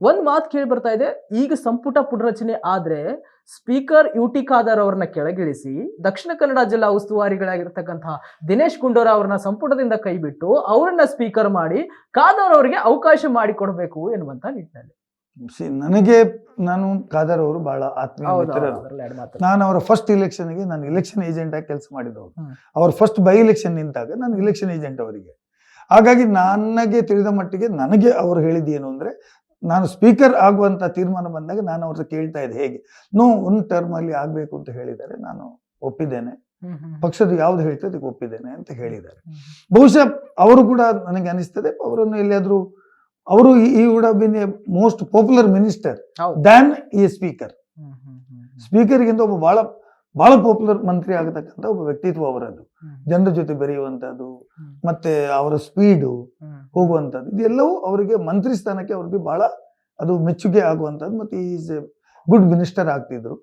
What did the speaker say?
ಒಂದ್ ಮಾತು ಕೇಳಿ ಬರ್ತಾ ಇದೆ. ಈಗ ಸಂಪುಟ ಪುನರಚನೆ ಆದ್ರೆ ಸ್ಪೀಕರ್ ಯುಟಿ ಖಾದರ್ ಅವರನ್ನ ಕೆಳಗಿಳಿಸಿ ದಕ್ಷಿಣ ಕನ್ನಡ ಜಿಲ್ಲಾ ಉಸ್ತುವಾರಿಗಳಾಗಿರ್ತಕ್ಕಂತಹ ದಿನೇಶ್ ಗುಂಡೂರಾವ್ ಅವರನ್ನ ಸಂಪುಟದಿಂದ ಕೈಬಿಟ್ಟು ಅವರನ್ನ ಸ್ಪೀಕರ್ ಮಾಡಿ ಖಾದರ್ ಅವರಿಗೆ ಅವಕಾಶ ಮಾಡಿಕೊಡ್ಬೇಕು ಎನ್ನುವಂತ ನಿಟ್ಟಿನಲ್ಲಿ. ನಾನು ಖಾದರ್ ಅವರು ಬಹಳ ಆತ್ಮೀಯ ಮಿತ್ರರು. ನಾನು ಅವರ ಫಸ್ಟ್ ಇಲೆಕ್ಷನ್ಗೆ ನಾನು ಇಲೆಕ್ಷನ್ ಏಜೆಂಟ್ ಆಗಿ ಕೆಲಸ ಮಾಡಿದವರು. ಅವ್ರ ಫಸ್ಟ್ ಬೈ ಇಲೆಕ್ಷನ್ ನಿಂತಾಗ ನಾನು ಇಲೆಕ್ಷನ್ ಏಜೆಂಟ್ ಅವರಿಗೆ. ಹಾಗಾಗಿ ನನಗೆ ತಿಳಿದ ಮಟ್ಟಿಗೆ ನನಗೆ ಅವರು ಹೇಳಿದ್ದು ಏನು ಅಂದ್ರೆ, ನಾನು ಸ್ಪೀಕರ್ ಆಗುವಂತ ತೀರ್ಮಾನ ಬಂದಾಗ ನಾನು ಅವ್ರ ಕೇಳ್ತಾ ಇದ್ದೆ ಹೇಗೆ ಒಂದು ಟರ್ಮ್ ಅಲ್ಲಿ ಆಗ್ಬೇಕು ಅಂತ ಹೇಳಿದ್ದಾರೆ. ನಾನು ಒಪ್ಪಿದ್ದೇನೆ, ಪಕ್ಷದ ಯಾವ್ದು ಹೇಳ್ತದೆ ಅದಕ್ಕೆ ಒಪ್ಪಿದ್ದೇನೆ ಅಂತ ಹೇಳಿದ್ದಾರೆ. ಬಹುಶಃ ಅವರು ಕೂಡ ನನಗೆ ಅನಿಸ್ತದೆ ಅವರನ್ನು ಎಲ್ಲಿಯಾದ್ರೂ ಅವರು ಈ would have been A most popular minister than ಈ ಸ್ಪೀಕರ್. ಸ್ಪೀಕರ್ಗಿಂತ ಒಬ್ಬ ಬಹಳ ಬಹಳ ಪಾಪ್ಯುಲರ್ ಮಂತ್ರಿ ಆಗತಕ್ಕಂಥ ಒಬ್ಬ ವ್ಯಕ್ತಿತ್ವ ಅವರದ್ದು. ಜನರ ಜೊತೆ ಬೆರೆಯುವಂತದ್ದು, ಮತ್ತೆ ಅವರ ಸ್ಪೀಡು ಹೋಗುವಂತದ್ದು, ಇದೆಲ್ಲವೂ ಅವರಿಗೆ ಮಂತ್ರಿ ಸ್ಥಾನಕ್ಕೆ ಅವ್ರಿಗೆ ಬಹಳ ಅದು ಮೆಚ್ಚುಗೆ ಆಗುವಂತದ್ದು. ಮತ್ತೆ ಈಸ್ ಎ ಗುಡ್ ಮಿನಿಸ್ಟರ್ ಆಗ್ತಿದ್ರು.